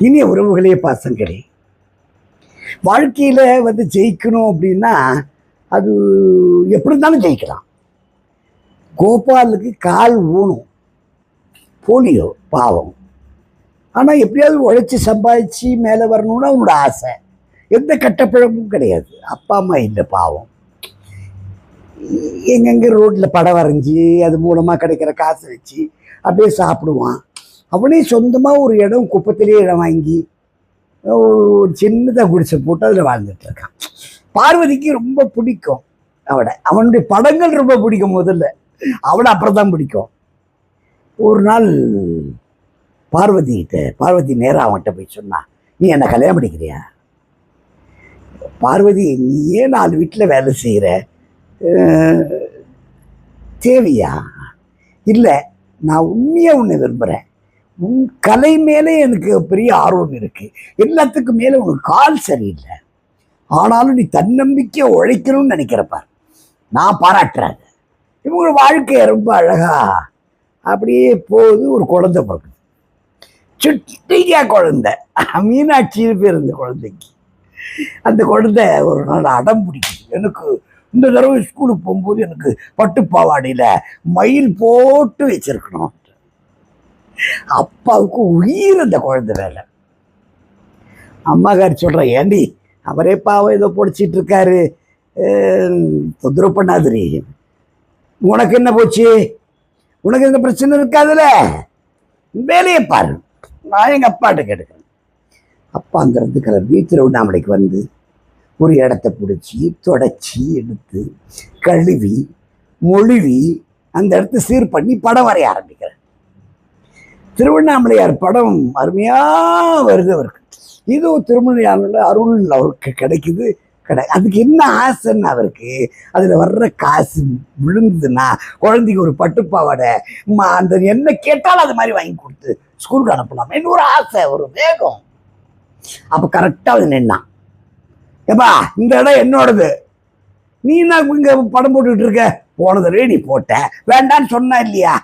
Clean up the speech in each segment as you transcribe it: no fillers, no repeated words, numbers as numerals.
இனிய உறவுகளே, பாசங்களே, வாழ்க்கையில் ஜெயிக்கணும் அப்படின்னா அது எப்படி இருந்தாலும் ஜெயிக்கலாம். கோபாலுக்கு கால் ஊனும், போலியோ பாவம். ஆனால் எப்படியாவது உழைச்சி சம்பாதிச்சு மேலே வரணும்னு அவனோட ஆசை. எந்த கட்டப்பழமும் கிடையாது. அப்பா அம்மா இல்லை பாவம். எங்கெங்கே ரோட்டில் படம் வரைஞ்சி அது மூலமாக கிடைக்கிற காசை வச்சு அப்படியே சாப்பிடுவான். அவனே சொந்தமாக ஒரு இடம், குப்பத்திலே இடம் வாங்கி ஒரு சின்னதாக குடிசை போட்டு அதில் வாழ்ந்துட்டு இருக்கான். பார்வதிக்கு ரொம்ப பிடிக்கும் அவனுடைய படங்கள் ரொம்ப பிடிக்கும். முதல்ல அவளை அப்புறம் தான் பிடிக்கும். ஒரு நாள் பார்வதி நேராக அவன்கிட்ட போய் சொன்னா, நீ என்னை கல்யாணம் பண்ணிக்கிறியா? பார்வதி, நீ ஏன் 4 வீட்டில் வேலை செய்கிற? தேவையா? இல்லை, நான் உண்மையாக உன்னை விரும்புகிறேன். உன் கலை மேலே எனக்கு பெரிய ஆர்வம் இருக்கு. எல்லாத்துக்கும் மேலே உனக்கு கால் சரியில்லை, ஆனாலும் நீ தன்னம்பிக்கையை உழைக்கணும்னு நினைக்கிறப்பார். நான் பாராட்டுறேன். இவங்க வாழ்க்கை ரொம்ப அழகா அப்படியே போகுது. ஒரு குழந்தை பிறகுது, சுட்டிக்கா குழந்தை. மீனாட்சின்னு பேர் இந்த குழந்தைக்கு. அந்த குழந்தை ஒரு நாள் அடம் பிடிக்குது, எனக்கு இந்த தடவை ஸ்கூலுக்கு போகும்போது எனக்கு பட்டுப்பாவாடையில் மயில் போட்டு வச்சிருக்கணும். அப்பாவுக்கு உயிர் அந்த குழந்தை வேலை. அம்மாக்காரி சொல்ற, ஏண்டி அவரே பாவம் ஏதோ பொடிச்சிட்டு இருக்காரு, தொந்தரவு பண்ணாதுரி. உனக்கு என்ன போச்சு? உனக்கு எந்த பிரச்சனை இருக்காதுல்ல, வேலையை பாரு. நான் எங்கள் அப்பாட்ட கேட்டுக்கிறேன். அப்பா அங்கிருந்து கிளம்பி திருவண்ணாமலைக்கு வந்து ஒரு இடத்த பிடிச்சி தொடச்சி எடுத்து கழுவி மொழிவி அந்த இடத்த சீர் பண்ணி படம் வரைய ஆரம்பிக்கிறேன். திருவண்ணாமலையார் படம் அருமையாக வருது அவருக்கு. இது திருமலையானோட அருள் அவருக்கு கிடைக்குது. அதுக்கு என்ன ஆசைன்னு அவருக்கு, அதில் வர்ற காசு விழுந்ததுன்னா குழந்தைக்கு ஒரு பட்டுப்பாவாடை அந்த என்ன கேட்டாலும் அது மாதிரி வாங்கி கொடுத்து ஸ்கூலுக்கு அனுப்பலாம் என்ன ஒரு ஆசை, ஒரு வேகம். அப்போ கரெக்டாக அது நின்னான். ஏப்பா, இந்த இடம் என்னோடது, நீ என்ன இங்கே படம் போட்டுக்கிட்டு இருக்க? போனதே நீ போட்ட, வேண்டான்னு சொன்னா இல்லையா?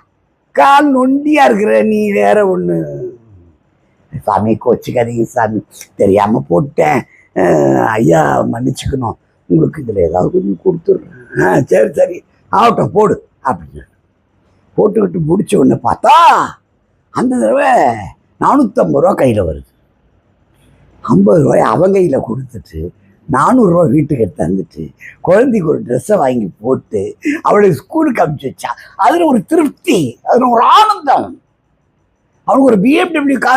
கால் நொண்டியா இருக்கிற நீ வேற ஒன்று. சாமி கோச்சிக்காதீங்க சாமி, தெரியாம போட்டேன், ஐயா மன்னிச்சுக்கணும், உங்களுக்கு இதில் ஏதாவது கொஞ்சம் கொடுத்துட்றேன். சரி சரி ஆகட்டும் போடு அப்படின்னு போட்டுக்கிட்டு முடிச்ச உடனே பார்த்தா அந்த தடவை 450 ரூபா கையில் வருது. 50 ரூபாய் அவன் கையில் கொடுத்துட்டு 400 ரூபா வீட்டுக்கு எடுத்து தந்துட்டு குழந்தைக்கு ஒரு ட்ரெஸ்ஸை வாங்கி போட்டு அவளுக்கு ஸ்கூலுக்கு அனுப்பிச்சு வச்சா. அதில் ஒரு திருப்தி, அதில் ஒரு ஆனந்தம். அவனுக்கு ஒரு BMW கார்